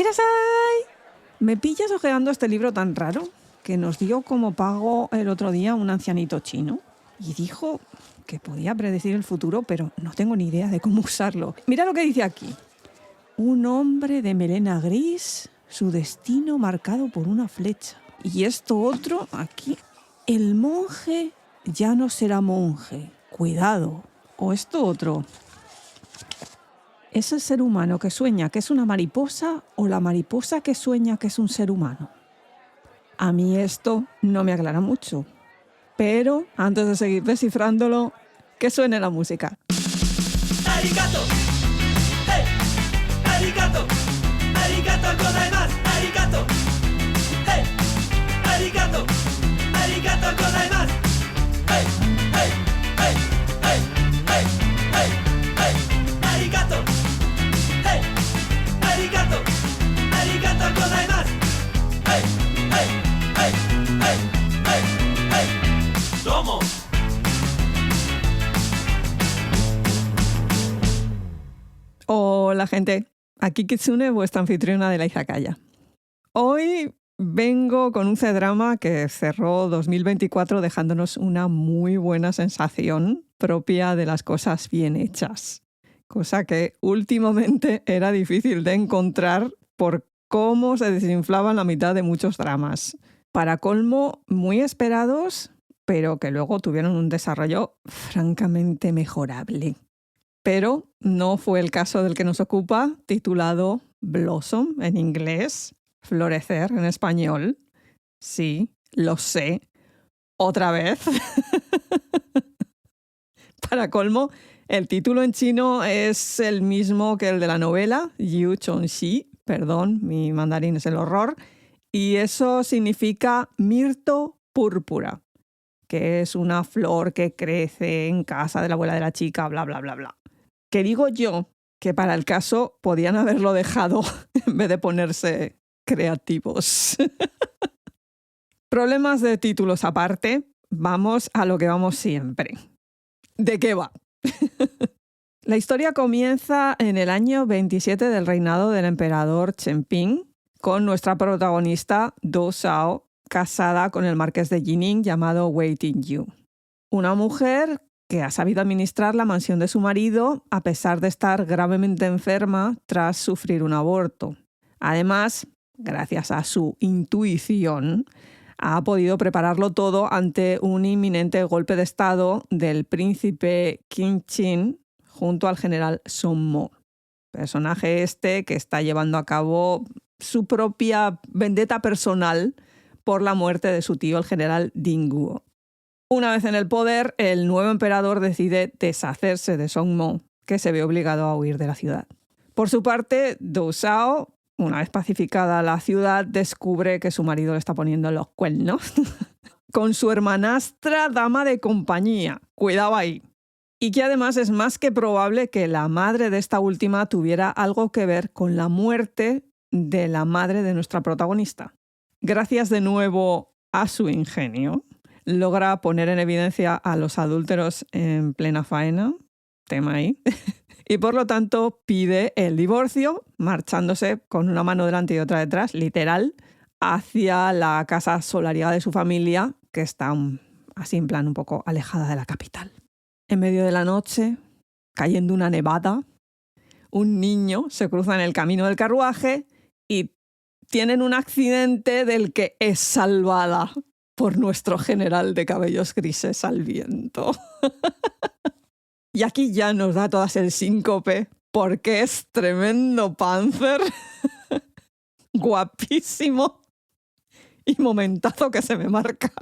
¡Irasai! ¿Me pillas ojeando este libro tan raro que nos dio como pago el otro día un ancianito chino? Y dijo que podía predecir el futuro, pero no tengo ni idea de cómo usarlo. Mira lo que dice aquí. Un hombre de melena gris, su destino marcado por una flecha. Y esto otro, aquí. El monje ya no será monje. Cuidado. O esto otro. ¿Es el ser humano que sueña que es una mariposa o la mariposa que sueña que es un ser humano? A mí esto no me aclara mucho. Pero antes de seguir descifrándolo, que suene la música. ¡Arigato! ¡Hey! ¡Arigato! ¡Arigato gozaimasu! ¡Arigato! ¡Hey! ¡Arigato! ¡Arigato gozaimasu! ¡Hey! ¡Hey! ¡Hey! ¡Hey! ¡Hey! ¡Hey! ¡Hey! ¡Arigato! ¡Hey! ¡Arigato! ¡Arigato gozaimasu! ¡Hey! ¡Hey! ¡Hey! ¡Hey! ¡Hey! ¡Hey! ¡Domo! Hola gente, aquí Kitsune, vuestra anfitriona de la Izakaya. Hoy vengo con un C-drama que cerró 2024 dejándonos una muy buena sensación propia de las cosas bien hechas. Cosa que últimamente era difícil de encontrar por cómo se desinflaban la mitad de muchos dramas. Para colmo, muy esperados, pero que luego tuvieron un desarrollo francamente mejorable. Pero no fue el caso del que nos ocupa, titulado Blossom en inglés, florecer en español. Sí, lo sé. Otra vez. Para colmo, el título en chino es el mismo que el de la novela, Yu Chongxi. Perdón, mi mandarín es el horror. Y eso significa mirto púrpura, que es una flor que crece en casa de la abuela de la chica, bla, bla, bla, bla. Que digo yo que para el caso podían haberlo dejado en vez de ponerse creativos. Problemas de títulos aparte, vamos a lo que vamos siempre. ¿De qué va? La historia comienza en el año 27 del reinado del emperador Chengping, con nuestra protagonista Do Shao casada con el marqués de Jining llamado Wei Tingyu. Una mujer que ha sabido administrar la mansión de su marido a pesar de estar gravemente enferma tras sufrir un aborto. Además, gracias a su intuición, ha podido prepararlo todo ante un inminente golpe de estado del príncipe Qin Xin junto al general Song Mo, personaje que está llevando a cabo su propia vendetta personal por la muerte de su tío, el general Ding Guo. Una vez en el poder, el nuevo emperador decide deshacerse de Song Mo, que se ve obligado a huir de la ciudad. Por su parte, Du Shao, una vez pacificada la ciudad, descubre que su marido le está poniendo los cuernos con su hermanastra dama de compañía. Cuidado ahí. Y que además es más que probable que la madre de esta última tuviera algo que ver con la muerte de la madre de nuestra protagonista. Gracias de nuevo a su ingenio, logra poner en evidencia a los adúlteros en plena faena, tema ahí, y por lo tanto pide el divorcio, marchándose con una mano delante y otra detrás, literal, hacia la casa solariega de su familia, que está así en plan un poco alejada de la capital. En medio de la noche, cayendo una nevada, un niño se cruza en el camino del carruaje y tienen un accidente del que es salvada por nuestro general de cabellos grises al viento. Y aquí ya nos da todas el síncope, porque es tremendo Panzer, guapísimo y momentazo que se me marca.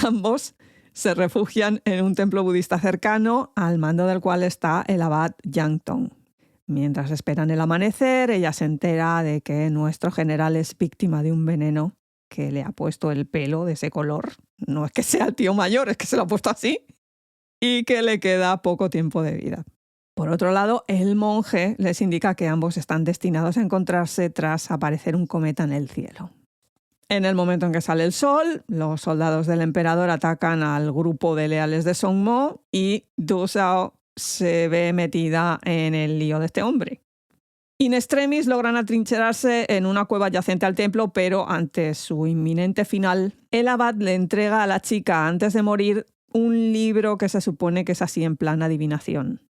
Ambos se refugian en un templo budista cercano, al mando del cual está el abad Yang Tong. Mientras esperan el amanecer, ella se entera de que nuestro general es víctima de un veneno que le ha puesto el pelo de ese color. No es que sea el tío mayor, es que se lo ha puesto así. Y que le queda poco tiempo de vida. Por otro lado, el monje les indica que ambos están destinados a encontrarse tras aparecer un cometa en el cielo. En el momento en que sale el sol, los soldados del emperador atacan al grupo de leales de Song Mo y Du Shao se ve metida en el lío de este hombre. In extremis logran atrincherarse en una cueva adyacente al templo, pero ante su inminente final, el abad le entrega a la chica antes de morir un libro que se supone que es así en plan adivinación.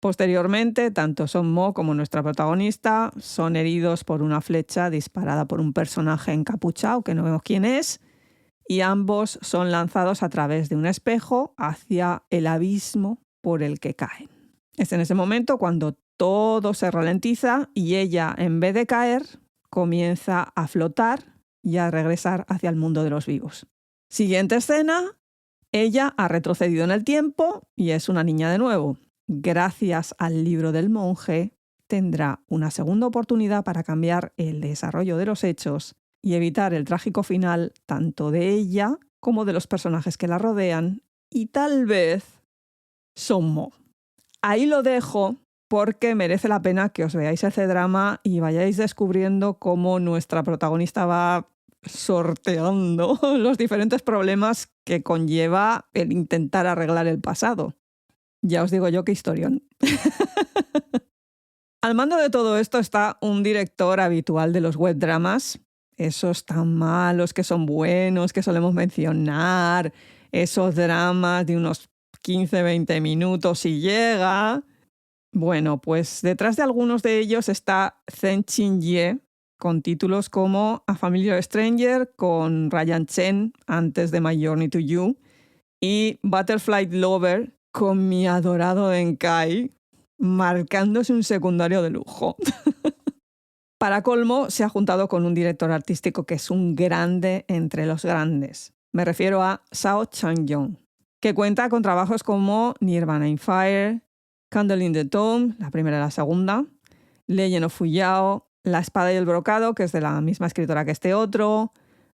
Posteriormente, tanto Son Mo como nuestra protagonista son heridos por una flecha disparada por un personaje encapuchado que no vemos quién es, y ambos son lanzados a través de un espejo hacia el abismo por el que caen. Es en ese momento cuando todo se ralentiza y ella, en vez de caer, comienza a flotar y a regresar hacia el mundo de los vivos. Siguiente escena, ella ha retrocedido en el tiempo y es una niña de nuevo. Gracias al libro del monje, tendrá una segunda oportunidad para cambiar el desarrollo de los hechos y evitar el trágico final tanto de ella como de los personajes que la rodean y tal vez Son Mo. Ahí lo dejo porque merece la pena que os veáis ese drama y vayáis descubriendo cómo nuestra protagonista va sorteando los diferentes problemas que conlleva el intentar arreglar el pasado. Ya os digo yo qué historión. Al mando de todo esto está un director habitual de los webdramas, esos tan malos que son buenos, que solemos mencionar, esos dramas de unos 15-20 minutos y llega. Bueno, pues detrás de algunos de ellos está Zhen Qinye, con títulos como A Familiar Stranger, con Ryan Chen, antes de My Journey to You, y Butterfly Lover, con mi adorado Denkai, marcándose un secundario de lujo. Para colmo, se ha juntado con un director artístico que es un grande entre los grandes. Me refiero a Zhao Changyong, que cuenta con trabajos como Nirvana in Fire, Candle in the Tomb, la primera y la segunda, Legend of Fuyao, La espada y el brocado, que es de la misma escritora que este otro,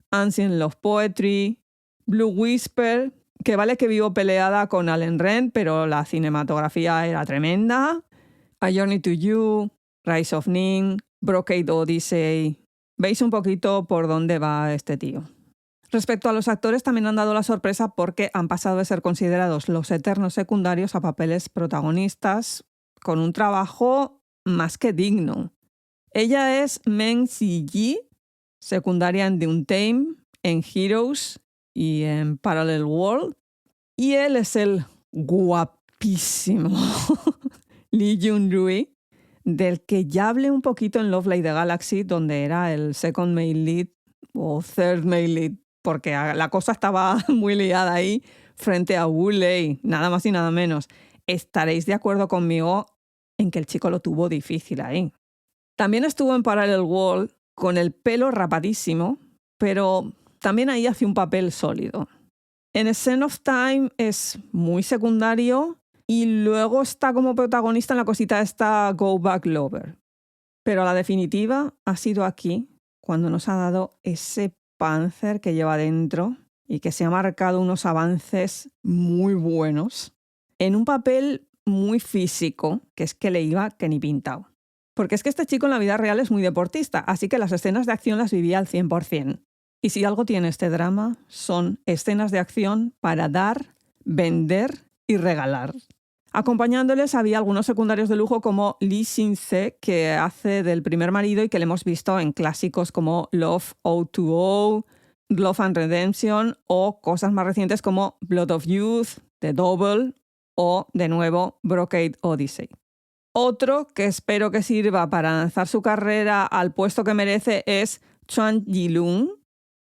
Ancient Love Poetry, Blue Whisper, que vale que vivo peleada con Allen Ren, pero la cinematografía era tremenda, A Journey to You, Rise of Ning, Brocade Odyssey. Veis un poquito por dónde va este tío. Respecto a los actores, también han dado la sorpresa porque han pasado de ser considerados los eternos secundarios a papeles protagonistas con un trabajo más que digno. Ella es Meng Ziyi, secundaria en The Untamed, en Heroes y en Parallel World. Y él es el guapísimo Lee Jun-rui, del que ya hablé un poquito en Lovely the Galaxy, donde era el second male lead o third male lead, porque la cosa estaba muy liada ahí frente a Wu Lei, nada más y nada menos. Estaréis de acuerdo conmigo en que el chico lo tuvo difícil ahí. También estuvo en Parallel World con el pelo rapadísimo, pero también ahí hace un papel sólido. En A Scene of Time es muy secundario y luego está como protagonista en la cosita esta Go Back Lover. Pero la definitiva ha sido aquí, cuando nos ha dado ese Panzer que lleva dentro y que se ha marcado unos avances muy buenos en un papel muy físico, que es que le iba que ni pintado. Porque es que este chico en la vida real es muy deportista, así que las escenas de acción las vivía al 100%. Y si algo tiene este drama, son escenas de acción para dar, vender y regalar. Acompañándoles había algunos secundarios de lujo como Lee Sin-se, que hace del primer marido y que le hemos visto en clásicos como Love O2O, Love and Redemption o cosas más recientes como Blood of Youth, The Double o, de nuevo, Brocade Odyssey. Otro que espero que sirva para lanzar su carrera al puesto que merece es Chuan Yi-lung,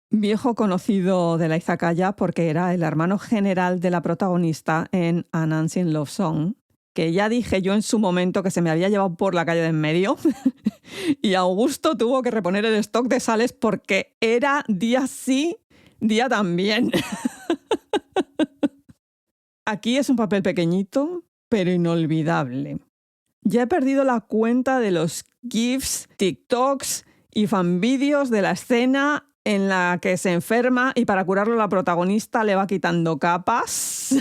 viejo conocido de la izakaya porque era el hermano general de la protagonista en An Ancient Love Song, que ya dije yo en su momento que se me había llevado por la calle de en medio y Augusto tuvo que reponer el stock de sales porque era día sí, día también. Aquí es un papel pequeñito, pero inolvidable. Ya he perdido la cuenta de los GIFs, TikToks y fanvídeos de la escena en la que se enferma y para curarlo la protagonista le va quitando capas,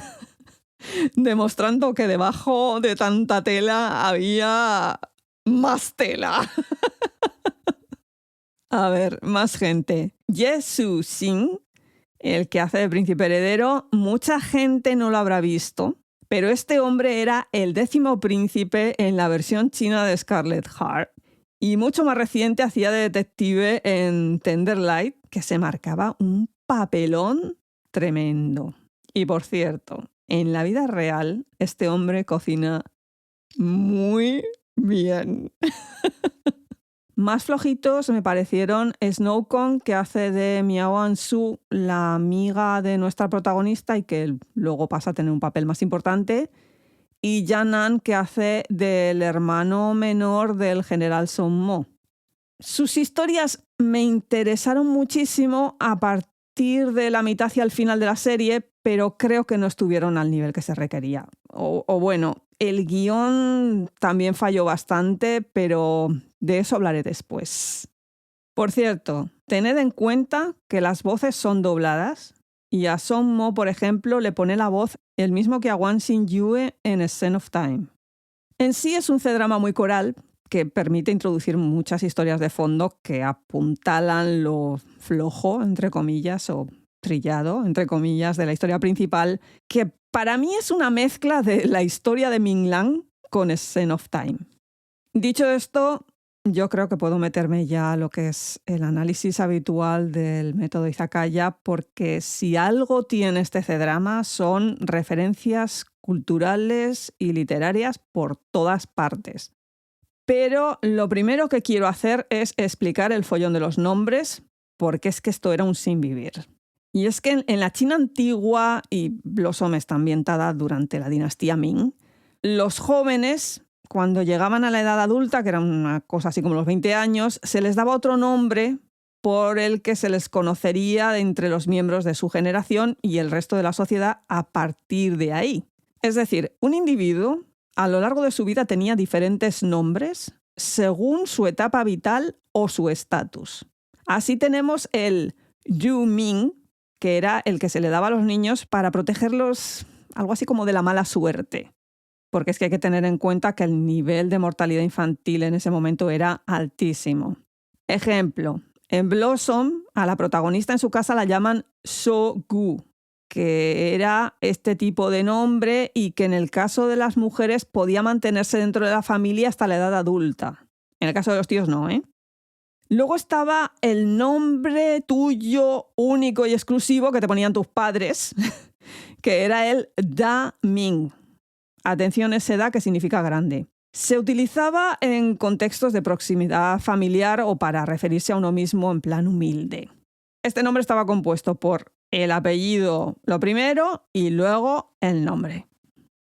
demostrando que debajo de tanta tela había más tela. A ver, más gente. Ye Su-sin, el que hace de príncipe heredero, mucha gente no lo habrá visto, pero este hombre era el 10º príncipe en la versión china de Scarlet Heart Y mucho más reciente hacía de detective en Tenderlight, que se marcaba un papelón tremendo. Y por cierto, en la vida real, este hombre cocina muy bien. Más flojitos me parecieron Snowcone, que hace de Miao Ansu, la amiga de nuestra protagonista y que luego pasa a tener un papel más importante, y Yan-Nan, que hace del hermano menor del general Son Mo. Sus historias me interesaron muchísimo a partir de la mitad hacia el final de la serie, pero creo que no estuvieron al nivel que se requería. O bueno, el guión también falló bastante, pero de eso hablaré después. Por cierto, tened en cuenta que las voces son dobladas y a Son Mo, por ejemplo, le pone la voz el mismo que a Wang Xingyue en A Scene of Time. En sí es un C-drama muy coral que permite introducir muchas historias de fondo que apuntalan lo flojo, entre comillas, o trillado, entre comillas, de la historia principal, que para mí es una mezcla de la historia de Ming Lang con A Scene of Time. Dicho esto, yo creo que puedo meterme ya a lo que es el análisis habitual del método Izakaya, porque si algo tiene este C-drama son referencias culturales y literarias por todas partes. Pero lo primero que quiero hacer es explicar el follón de los nombres, porque es que esto era un sinvivir. Y es que en la China antigua, y Blossom está ambientada durante la dinastía Ming, los jóvenes, cuando llegaban a la edad adulta, que era una cosa así como los 20 años, se les daba otro nombre por el que se les conocería de entre los miembros de su generación y el resto de la sociedad a partir de ahí. Es decir, un individuo a lo largo de su vida tenía diferentes nombres según su etapa vital o su estatus. Así tenemos el Yu Ming, que era el que se le daba a los niños para protegerlos algo así como de la mala suerte. Porque es que hay que tener en cuenta que el nivel de mortalidad infantil en ese momento era altísimo. Ejemplo, en Blossom a la protagonista en su casa la llaman So-gu, que era este tipo de nombre y que en el caso de las mujeres podía mantenerse dentro de la familia hasta la edad adulta. En el caso de los tíos no, ¿eh? Luego estaba el nombre tuyo único y exclusivo que te ponían tus padres, que era el Da Ming. Atención, ese Da que significa grande. Se utilizaba en contextos de proximidad familiar o para referirse a uno mismo en plan humilde. Este nombre estaba compuesto por el apellido lo primero y luego el nombre.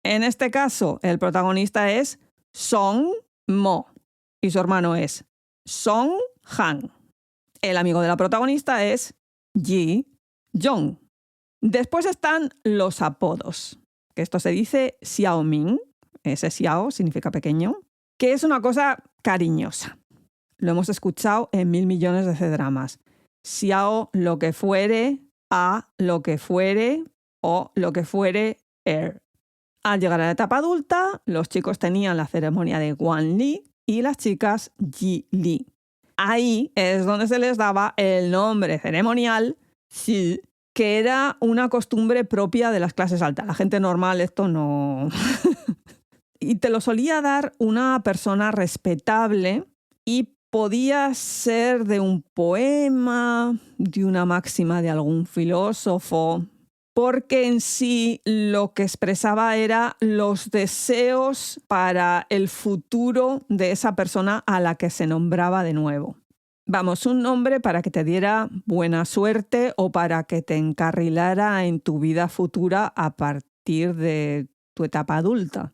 En este caso, el protagonista es Song Mo y su hermano es Song Han. El amigo de la protagonista es Ji Jong. Después están los apodos, que esto se dice Xiao Ming, ese Xiao significa pequeño, que es una cosa cariñosa. Lo hemos escuchado en 1000 millones de C-dramas. Xiao lo que fuere, A lo que fuere o lo que fuere Er. Al llegar a la etapa adulta, los chicos tenían la ceremonia de Guan Li y las chicas Ji Li. Ahí es donde se les daba el nombre ceremonial Si, que era una costumbre propia de las clases altas. La gente normal esto no... Y te lo solía dar una persona respetable y podía ser de un poema, de una máxima de algún filósofo, porque en sí lo que expresaba era los deseos para el futuro de esa persona a la que se nombraba de nuevo. Vamos, un nombre para que te diera buena suerte o para que te encarrilara en tu vida futura a partir de tu etapa adulta.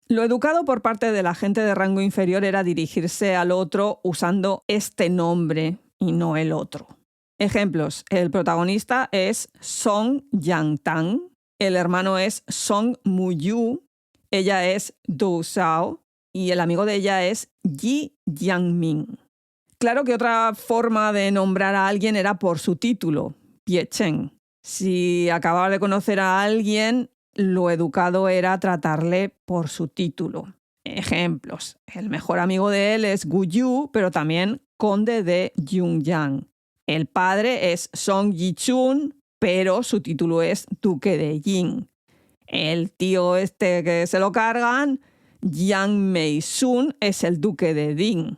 Lo educado por parte de la gente de rango inferior era dirigirse al otro usando este nombre y no el otro. Ejemplos, el protagonista es Song Yang-tang, el hermano es Song Mu-yu, ella es Du Xiao y el amigo de ella es Ji Jiangming. Claro que otra forma de nombrar a alguien era por su título, Pie Chen. Si acababa de conocer a alguien, lo educado era tratarle por su título. Ejemplos, el mejor amigo de él es Gu Yu, pero también conde de Yungyang. El padre es Song Yi-chun, pero su título es duque de Yin. El tío este que se lo cargan, Yang Mei-sun, es el duque de Ding.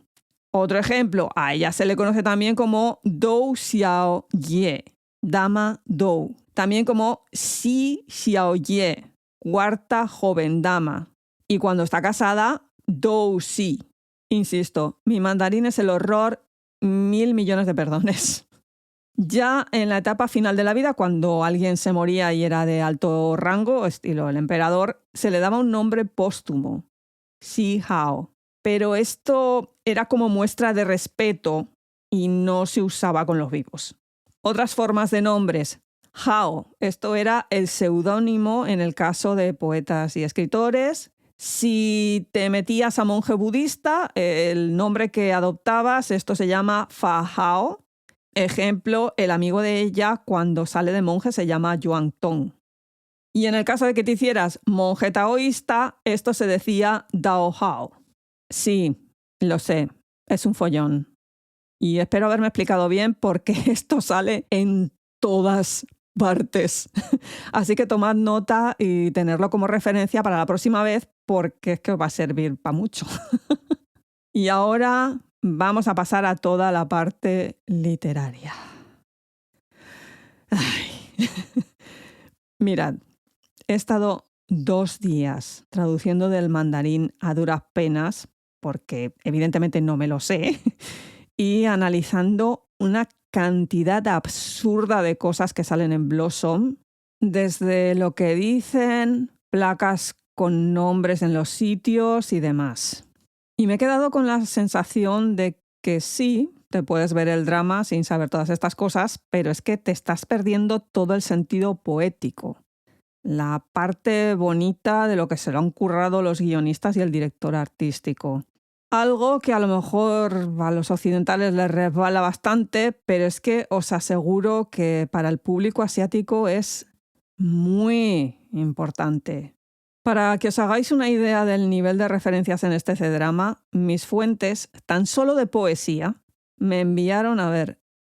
Otro ejemplo, a ella se le conoce también como Dou Xiao Ye, dama Dou. También como Si Xiao Ye, cuarta joven dama. Y cuando está casada, Dou Si. Insisto, mi mandarín es el horror, 1000 millones de perdones. Ya en la etapa final de la vida, cuando alguien se moría y era de alto rango, estilo el emperador, se le daba un nombre póstumo, Si Hao. Pero esto era como muestra de respeto y no se usaba con los vivos. Otras formas de nombres. Hao, esto era el seudónimo en el caso de poetas y escritores. Si te metías a monje budista, el nombre que adoptabas, esto se llama Fa Hao. Ejemplo, el amigo de ella cuando sale de monje se llama Yuan Tong. Y en el caso de que te hicieras monje taoísta, esto se decía Dao Hao. Sí, lo sé, es un follón. Y espero haberme explicado bien porque esto sale en todas partes. Así que tomad nota y tenerlo como referencia para la próxima vez porque es que os va a servir para mucho. Y ahora vamos a pasar a toda la parte literaria. Ay. Mirad, he estado 2 días traduciendo del mandarín a duras penas, porque evidentemente no me lo sé, y analizando una cantidad absurda de cosas que salen en Blossom, desde lo que dicen, placas con nombres en los sitios y demás. Y me he quedado con la sensación de que sí, te puedes ver el drama sin saber todas estas cosas, pero es que te estás perdiendo todo el sentido poético, la parte bonita de lo que se lo han currado los guionistas y el director artístico. Algo que a lo mejor a los occidentales les resbala bastante, pero es que os aseguro que para el público asiático es muy importante. Para que os hagáis una idea del nivel de referencias en este C-drama, mis fuentes, tan solo de poesía, me enviaron,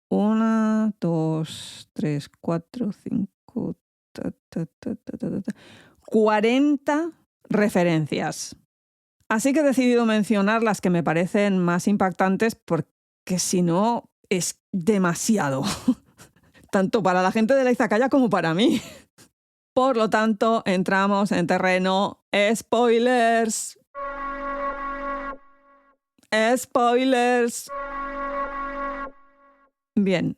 1, 2, 3, 4, 5, 40 referencias. Así que he decidido mencionar las que me parecen más impactantes porque si no es demasiado, tanto para la gente de la izakaya como para mí. Por lo tanto, entramos en terreno spoilers. ¡Spoilers! Bien,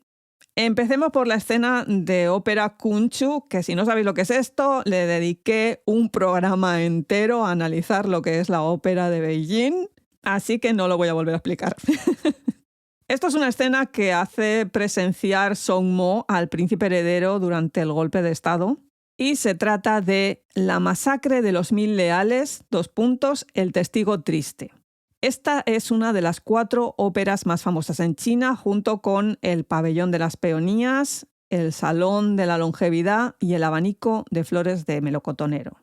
empecemos por la escena de ópera Kunchu, que si no sabéis lo que es esto, le dediqué un programa entero a analizar lo que es la ópera de Beijing, así que no lo voy a volver a explicar. Esto es una escena que hace presenciar Song Mo al príncipe heredero durante el golpe de estado. Y se trata de La masacre de los 1000 leales, el testigo triste. Esta es una de las 4 óperas más famosas en China, junto con El pabellón de las peonías, El salón de la longevidad y El abanico de flores de melocotonero.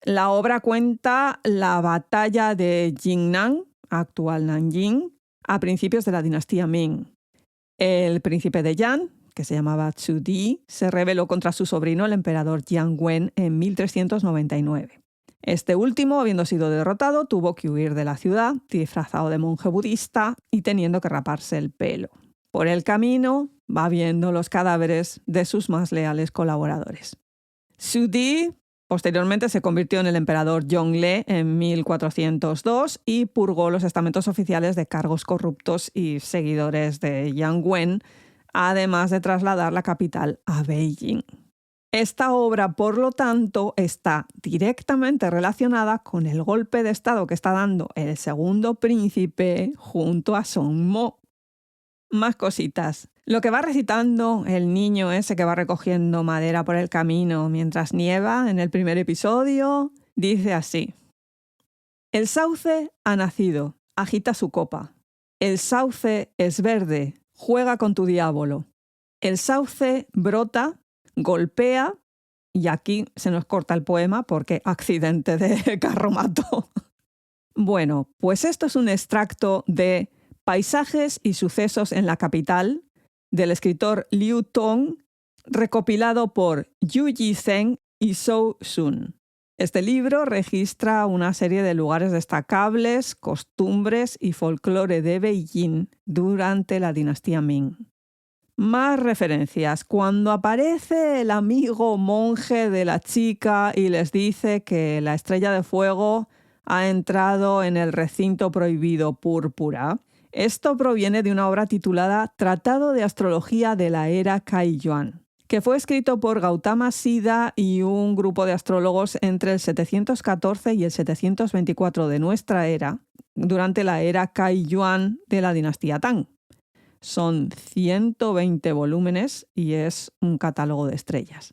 La obra cuenta la batalla de Jingnan, actual Nanjing, a principios de la dinastía Ming. El príncipe de Yan, que se llamaba Zhu Di, se rebeló contra su sobrino, el emperador Jiang Wen, en 1399. Este último, habiendo sido derrotado, tuvo que huir de la ciudad, disfrazado de monje budista y teniendo que raparse el pelo. Por el camino va viendo los cadáveres de sus más leales colaboradores. Zhu Di posteriormente se convirtió en el emperador Zhongle en 1402 y purgó los estamentos oficiales de cargos corruptos y seguidores de Jiang Wen, además de trasladar la capital a Beijing. Esta obra, por lo tanto, está directamente relacionada con el golpe de estado que está dando el segundo príncipe junto a Song Mo. Más cositas. Lo que va recitando el niño ese que va recogiendo madera por el camino mientras nieva en el primer episodio, dice así: El sauce ha nacido, agita su copa. El sauce es verde, juega con tu diablo. El sauce brota, golpea, y aquí se nos corta el poema porque accidente de carromato. Bueno, pues esto es un extracto de Paisajes y sucesos en la capital, del escritor Liu Tong, recopilado por Yu Yizhen y Zhou Sun. Este libro registra una serie de lugares destacables, costumbres y folclore de Beijing durante la dinastía Ming. Más referencias. Cuando aparece el amigo monje de la chica y les dice que la estrella de fuego ha entrado en el recinto prohibido púrpura. Esto proviene de una obra titulada Tratado de Astrología de la Era Kaiyuan, que fue escrito por Gautama Siddha y un grupo de astrólogos entre el 714 y el 724 de nuestra era, durante la era Kaiyuan de la dinastía Tang. Son 120 volúmenes y es un catálogo de estrellas.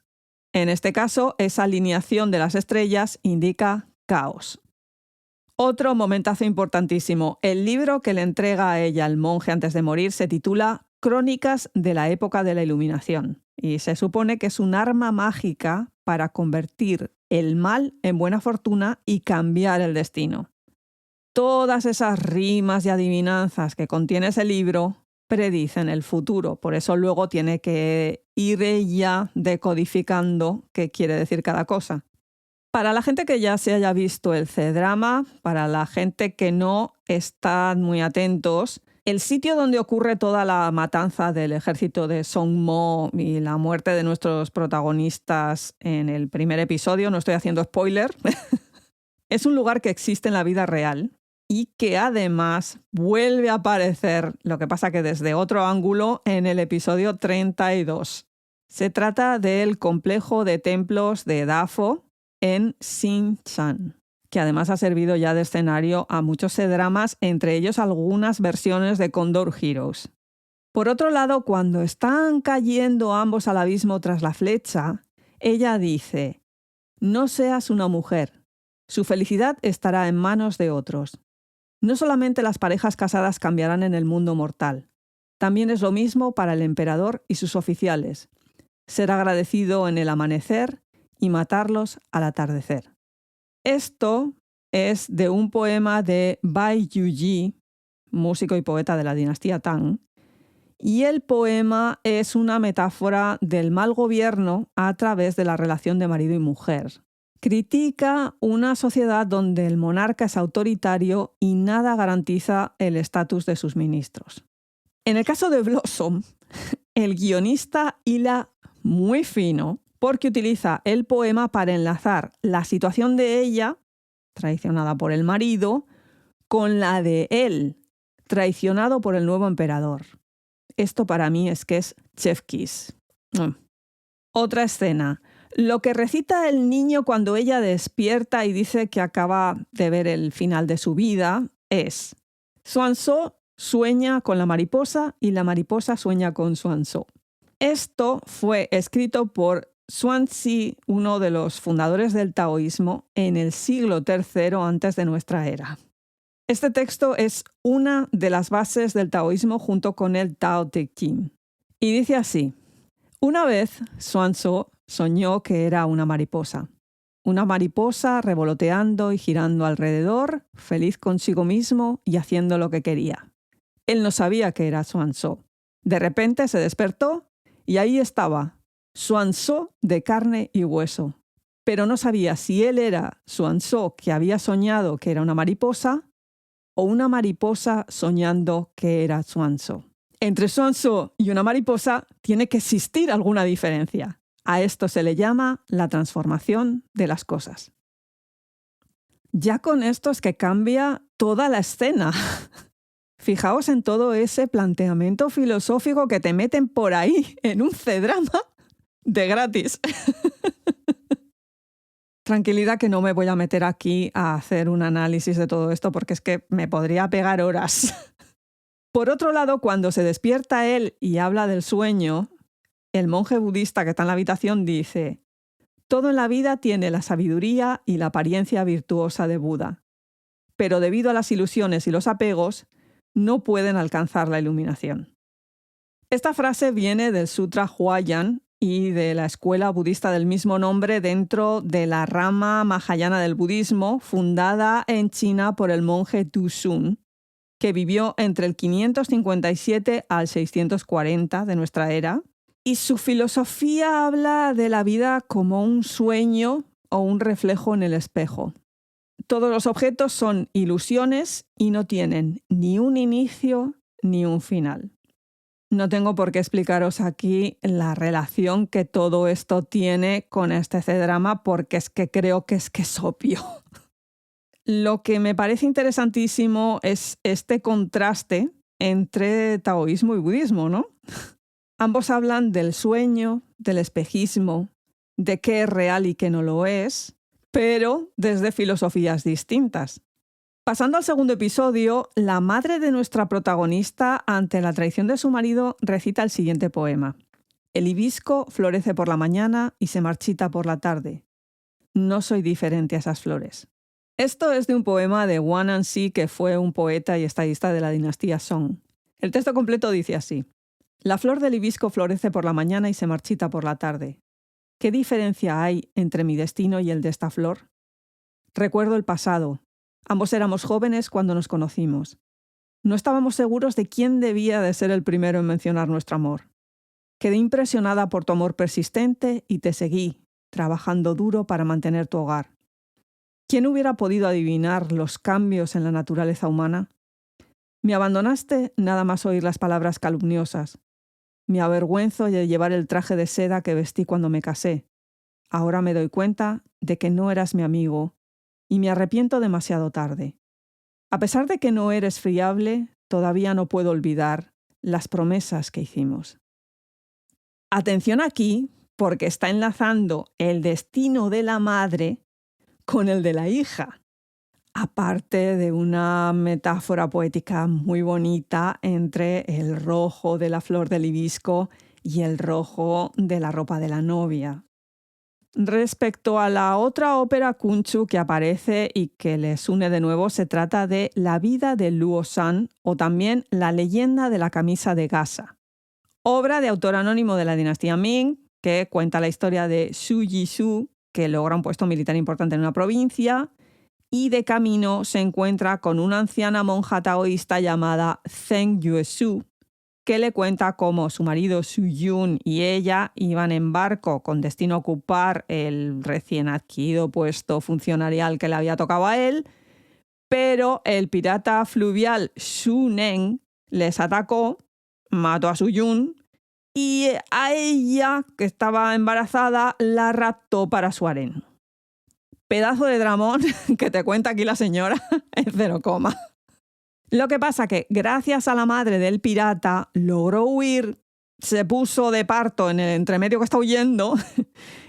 En este caso, esa alineación de las estrellas indica caos. Otro momentazo importantísimo. El libro que le entrega a ella el monje antes de morir se titula Crónicas de la época de la Iluminación y se supone que es un arma mágica para convertir el mal en buena fortuna y cambiar el destino. Todas esas rimas y adivinanzas que contiene ese libro predicen el futuro, por eso luego tiene que ir ella decodificando qué quiere decir cada cosa. Para la gente que ya se haya visto el C-drama, para la gente que no, están muy atentos. El sitio donde ocurre toda la matanza del ejército de Song Mo y la muerte de nuestros protagonistas en el primer episodio, no estoy haciendo spoiler, es un lugar que existe en la vida real y que además vuelve a aparecer, lo que pasa que desde otro ángulo, en el episodio 32. Se trata del complejo de templos de Dafo en Xinshan, que además ha servido ya de escenario a muchos C-dramas, entre ellos algunas versiones de Condor Heroes. Por otro lado, cuando están cayendo ambos al abismo tras la flecha, ella dice: «No seas una mujer. Su felicidad estará en manos de otros». No solamente las parejas casadas cambiarán en el mundo mortal. También es lo mismo para el emperador y sus oficiales. Ser agradecido en el amanecer y matarlos al atardecer. Esto es de un poema de Bai Yuji, músico y poeta de la dinastía Tang, y el poema es una metáfora del mal gobierno a través de la relación de marido y mujer. Critica una sociedad donde el monarca es autoritario y nada garantiza el estatus de sus ministros. En el caso de Blossom, el guionista hila muy fino porque utiliza el poema para enlazar la situación de ella, traicionada por el marido, con la de él, traicionado por el nuevo emperador. Esto para mí es que es chef kiss. Otra escena. Lo que recita el niño cuando ella despierta y dice que acaba de ver el final de su vida es: Xuanzhou sueña con la mariposa y la mariposa sueña con Xuanzhou. Esto fue escrito por Xuanzi, uno de los fundadores del taoísmo, en el siglo III antes de nuestra era. Este texto es una de las bases del taoísmo junto con el Tao Te Ching. Y dice así: una vez Xuanzhou soñó que era una mariposa revoloteando y girando alrededor, feliz consigo mismo y haciendo lo que quería. Él no sabía que era Xuanzhou. De repente se despertó y ahí estaba, Xuanzhou de carne y hueso. Pero no sabía si él era Xuanzhou que había soñado que era una mariposa o una mariposa soñando que era Xuanzhou. Entre Xuanzhou y una mariposa tiene que existir alguna diferencia. A esto se le llama la transformación de las cosas. Ya con esto es que cambia toda la escena. Fijaos en todo ese planteamiento filosófico que te meten por ahí en un C-drama de gratis. Tranquilidad que no me voy a meter aquí a hacer un análisis de todo esto porque es que me podría pegar horas. Por otro lado, cuando se despierta él y habla del sueño, el monje budista que está en la habitación dice: todo en la vida tiene la sabiduría y la apariencia virtuosa de Buda, pero debido a las ilusiones y los apegos, no pueden alcanzar la iluminación. Esta frase viene del Sutra Huayan y de la escuela budista del mismo nombre dentro de la rama mahayana del budismo, fundada en China por el monje Du Xun, que vivió entre el 557 al 640 de nuestra era. Y su filosofía habla de la vida como un sueño o un reflejo en el espejo. Todos los objetos son ilusiones y no tienen ni un inicio ni un final. No tengo por qué explicaros aquí la relación que todo esto tiene con este C-drama porque es que creo que es obvio. Lo que me parece interesantísimo es este contraste entre taoísmo y budismo, ¿no? Ambos hablan del sueño, del espejismo, de qué es real y qué no lo es, pero desde filosofías distintas. Pasando al segundo episodio, la madre de nuestra protagonista, ante la traición de su marido, recita el siguiente poema. El hibisco florece por la mañana y se marchita por la tarde. No soy diferente a esas flores. Esto es de un poema de Wan Anzi, que fue un poeta y estadista de la dinastía Song. El texto completo dice así. La flor del hibisco florece por la mañana y se marchita por la tarde. ¿Qué diferencia hay entre mi destino y el de esta flor? Recuerdo el pasado. Ambos éramos jóvenes cuando nos conocimos. No estábamos seguros de quién debía de ser el primero en mencionar nuestro amor. Quedé impresionada por tu amor persistente y te seguí, trabajando duro para mantener tu hogar. ¿Quién hubiera podido adivinar los cambios en la naturaleza humana? Me abandonaste nada más oír las palabras calumniosas. Me avergüenzo de llevar el traje de seda que vestí cuando me casé. Ahora me doy cuenta de que no eras mi amigo y me arrepiento demasiado tarde. A pesar de que no eres fiable, todavía no puedo olvidar las promesas que hicimos. Atención aquí, porque está enlazando el destino de la madre con el de la hija. Aparte de una metáfora poética muy bonita entre el rojo de la flor del hibisco y el rojo de la ropa de la novia. Respecto a la otra ópera Kunchu que aparece y que les une de nuevo, se trata de La vida de Luo San o también La leyenda de la camisa de gasa. Obra de autor anónimo de la dinastía Ming que cuenta la historia de Xu Yixu, que logra un puesto militar importante en una provincia, y de camino se encuentra con una anciana monja taoísta llamada Zheng Yuesu, que le cuenta cómo su marido Xu Yun y ella iban en barco con destino a ocupar el recién adquirido puesto funcionarial que le había tocado a él, pero el pirata fluvial Xu Neng les atacó, mató a Xu Yun y a ella, que estaba embarazada, la raptó para su harén. Pedazo de dramón que te cuenta aquí la señora en 0, Lo que pasa que gracias a la madre del pirata logró huir, se puso de parto en el entremedio que está huyendo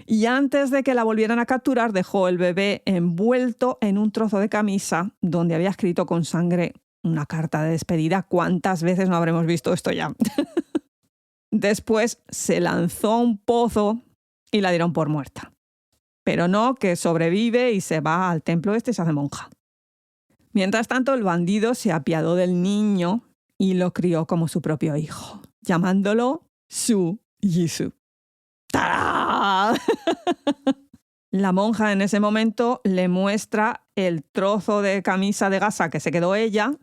y antes de que la volvieran a capturar dejó el bebé envuelto en un trozo de camisa donde había escrito con sangre una carta de despedida. ¿Cuántas veces no habremos visto esto ya? Después se lanzó a un pozo y la dieron por muerta. Pero no, que sobrevive y se va al templo y se hace monja. Mientras tanto, el bandido se apiadó del niño y lo crió como su propio hijo, llamándolo Xu Yixu. ¡Tarán! La monja en ese momento le muestra el trozo de camisa de gasa que se quedó ella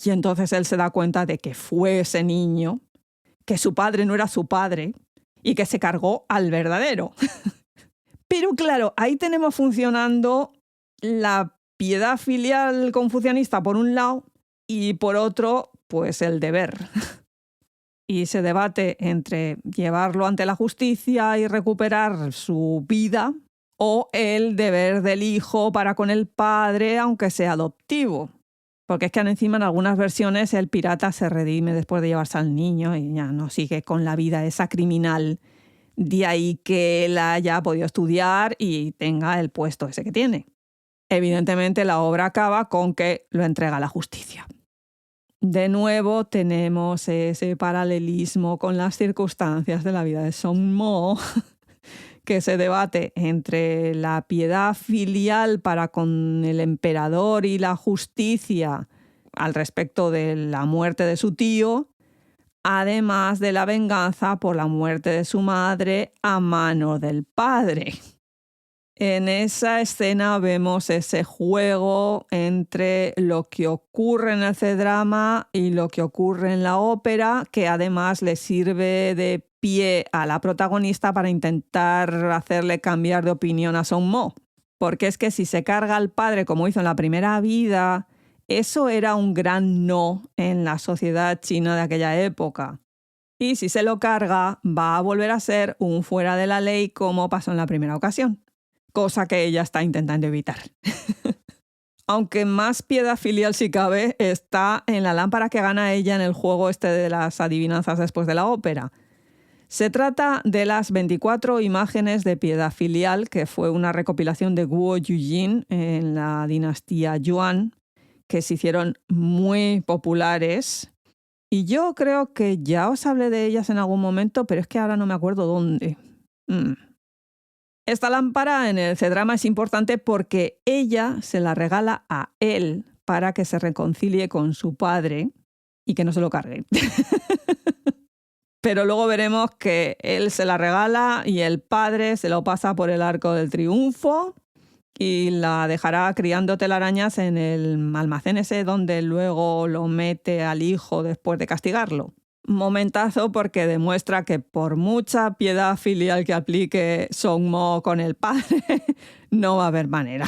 y entonces él se da cuenta de que fue ese niño, que su padre no era su padre y que se cargó al verdadero. Pero claro, ahí tenemos funcionando la piedad filial confucianista por un lado y por otro, pues el deber. Y se debate entre llevarlo ante la justicia y recuperar su vida o el deber del hijo para con el padre, aunque sea adoptivo. Porque es que encima en algunas versiones el pirata se redime después de llevarse al niño y ya no sigue con la vida esa criminal. De ahí que él haya podido estudiar y tenga el puesto ese que tiene. Evidentemente la obra acaba con que lo entrega a la justicia. De nuevo tenemos ese paralelismo con las circunstancias de la vida de Song Mo, que se debate entre la piedad filial para con el emperador y la justicia al respecto de la muerte de su tío, además de la venganza por la muerte de su madre a mano del padre. En esa escena vemos ese juego entre lo que ocurre en el C-drama y lo que ocurre en la ópera, que además le sirve de pie a la protagonista para intentar hacerle cambiar de opinión a Song Mo. Porque es que si se carga al padre como hizo en la primera vida, eso era un gran no en la sociedad china de aquella época. Y si se lo carga, va a volver a ser un fuera de la ley como pasó en la primera ocasión. Cosa que ella está intentando evitar. Aunque más piedad filial si cabe está en la lámpara que gana ella en el juego este de las adivinanzas después de la ópera. Se trata de las 24 imágenes de piedad filial, que fue una recopilación de Guo Yujin en la dinastía Yuan, que se hicieron muy populares. Y yo creo que ya os hablé de ellas en algún momento, pero es que ahora no me acuerdo dónde. Esta lámpara en el C-drama es importante porque ella se la regala a él para que se reconcilie con su padre y que no se lo cargue. Pero luego veremos que él se la regala y el padre se lo pasa por el arco del triunfo y la dejará criando telarañas en el almacén ese donde luego lo mete al hijo después de castigarlo. Momentazo porque demuestra que por mucha piedad filial que aplique Song-mo con el padre, no va a haber manera.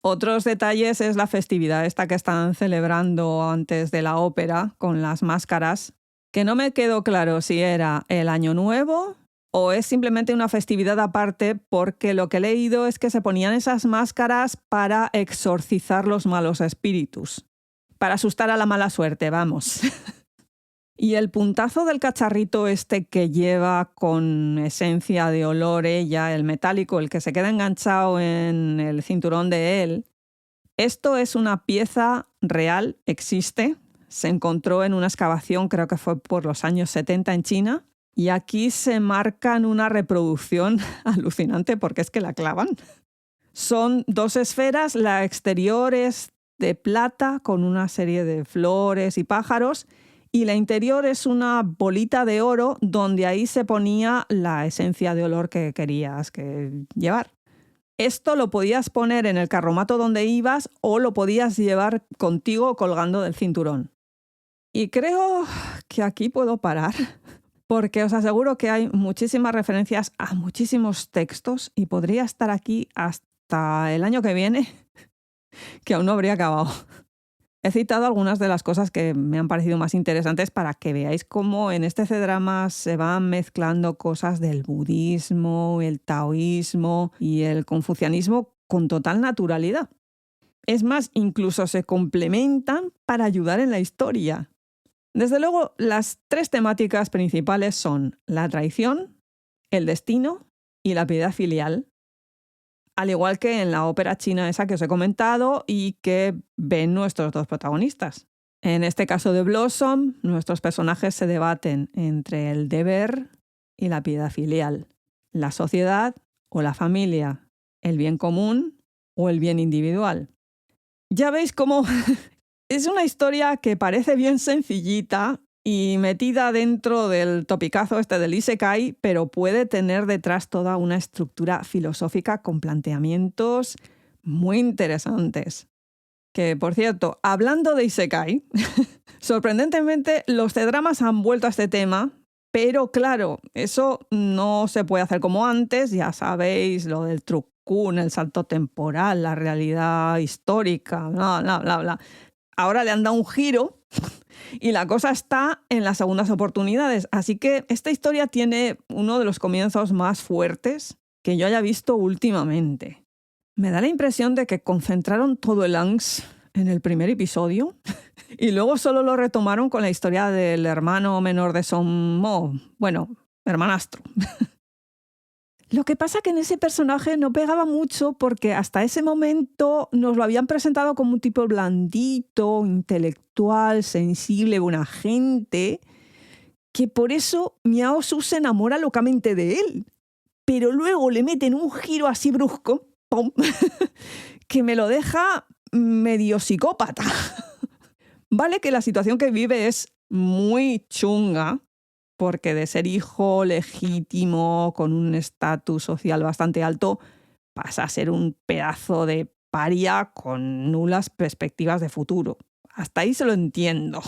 Otros detalles es la festividad esta que están celebrando antes de la ópera con las máscaras, que no me quedó claro si era el Año Nuevo o es simplemente una festividad aparte, porque lo que he leído es que se ponían esas máscaras para exorcizar los malos espíritus, para asustar a la mala suerte, vamos. Y el puntazo del cacharrito este que lleva con esencia de olor ella, el metálico, el que se queda enganchado en el cinturón de él, esto es una pieza real, existe. Se encontró en una excavación, creo que fue por los años 70 en China, y aquí se marcan una reproducción alucinante porque es que la clavan. Son 2 esferas, la exterior es de plata con una serie de flores y pájaros, y la interior es una bolita de oro donde ahí se ponía la esencia de olor que querías llevar. Esto lo podías poner en el carromato donde ibas o lo podías llevar contigo colgando del cinturón. Y creo que aquí puedo parar, porque os aseguro que hay muchísimas referencias a muchísimos textos y podría estar aquí hasta el año que viene, que aún no habría acabado. He citado algunas de las cosas que me han parecido más interesantes para que veáis cómo en este C-drama se van mezclando cosas del budismo, el taoísmo y el confucianismo con total naturalidad. Es más, incluso se complementan para ayudar en la historia. Desde luego, las 3 temáticas principales son la traición, el destino y la piedad filial, al igual que en la ópera china esa que os he comentado y que ven nuestros 2 protagonistas. En este caso de Blossom, nuestros personajes se debaten entre el deber y la piedad filial, la sociedad o la familia, el bien común o el bien individual. Ya veis cómo es una historia que parece bien sencillita y metida dentro del topicazo este del Isekai, pero puede tener detrás toda una estructura filosófica con planteamientos muy interesantes. Que, por cierto, hablando de Isekai, sorprendentemente los C-dramas han vuelto a este tema, pero claro, eso no se puede hacer como antes, ya sabéis, lo del trucún, el salto temporal, la realidad histórica, bla, bla, bla, bla. Ahora le han dado un giro y la cosa está en las segundas oportunidades. Así que esta historia tiene uno de los comienzos más fuertes que yo haya visto últimamente. Me da la impresión de que concentraron todo el angst en el primer episodio y luego solo lo retomaron con la historia del hermano menor de Song-mo, bueno, hermanastro. Lo que pasa que en ese personaje no pegaba mucho porque hasta ese momento nos lo habían presentado como un tipo blandito, intelectual, sensible, buena gente, que por eso Miao Su se enamora locamente de él. Pero luego le meten un giro así brusco, ¡pum!, que me lo deja medio psicópata. Vale que la situación que vive es muy chunga, porque de ser hijo legítimo con un estatus social bastante alto pasa a ser un pedazo de paria con nulas perspectivas de futuro. Hasta ahí se lo entiendo.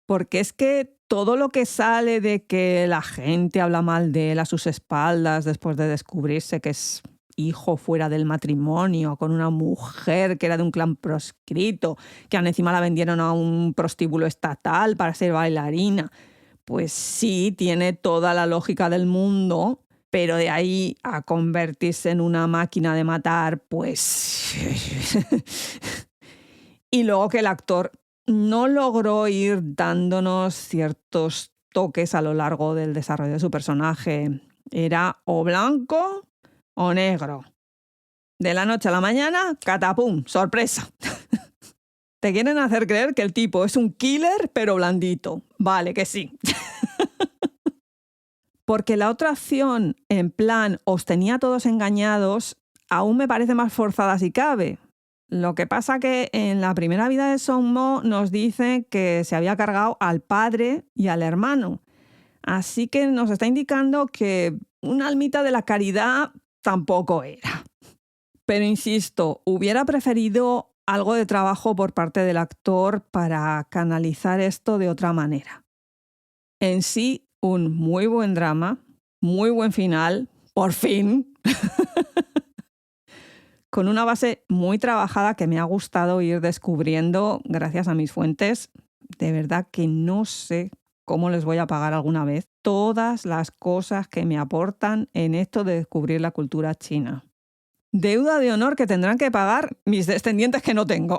Porque es que todo lo que sale de que la gente habla mal de él a sus espaldas después de descubrirse que es hijo fuera del matrimonio, con una mujer que era de un clan proscrito, que encima la vendieron a un prostíbulo estatal para ser bailarina. Pues sí, tiene toda la lógica del mundo, pero de ahí a convertirse en una máquina de matar, pues... Y luego que el actor no logró ir dándonos ciertos toques a lo largo del desarrollo de su personaje. Era o blanco o negro. De la noche a la mañana, catapum, sorpresa. Te quieren hacer creer que el tipo es un killer, pero blandito. Vale, que sí. Porque la otra opción, en plan, os tenía a todos engañados, aún me parece más forzada si cabe. Lo que pasa que en la primera vida de Sean Moe nos dicen que se había cargado al padre y al hermano. Así que nos está indicando que una almita de la caridad tampoco era. Pero insisto, hubiera preferido algo de trabajo por parte del actor para canalizar esto de otra manera. En sí, un muy buen drama, muy buen final, por fin. Con una base muy trabajada que me ha gustado ir descubriendo gracias a mis fuentes. De verdad que no sé cómo les voy a pagar alguna vez todas las cosas que me aportan en esto de descubrir la cultura china. Deuda de honor que tendrán que pagar mis descendientes que no tengo.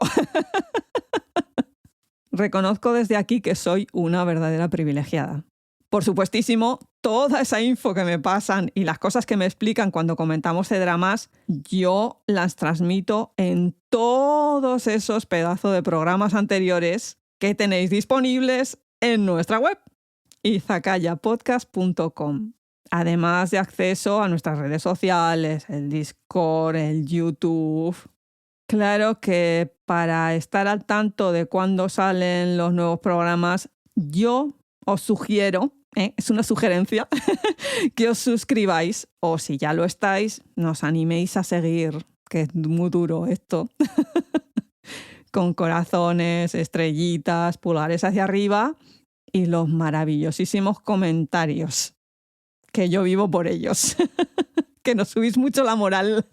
Reconozco desde aquí que soy una verdadera privilegiada. Por supuestísimo, toda esa info que me pasan y las cosas que me explican cuando comentamos C-dramas, yo las transmito en todos esos pedazos de programas anteriores que tenéis disponibles en nuestra web, izakayapodcast.com. Además de acceso a nuestras redes sociales, el Discord, el YouTube. Claro que para estar al tanto de cuándo salen los nuevos programas, yo os sugiero, es una sugerencia, que os suscribáis o si ya lo estáis, nos animéis a seguir, que es muy duro esto, con corazones, estrellitas, pulgares hacia arriba y los maravillosísimos comentarios, que yo vivo por ellos, que nos subís mucho la moral.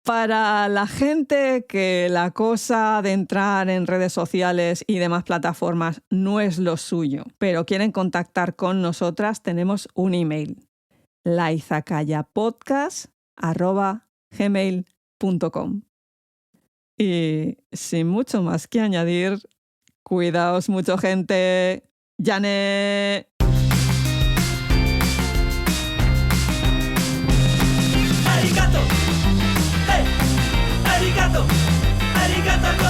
Para la gente que la cosa de entrar en redes sociales y demás plataformas no es lo suyo, pero quieren contactar con nosotras, tenemos un email, laizakayapodcast@gmail.com. Y sin mucho más que añadir, cuidaos mucho, gente. ¡Yane! Arigato, hey, arigato, arigato.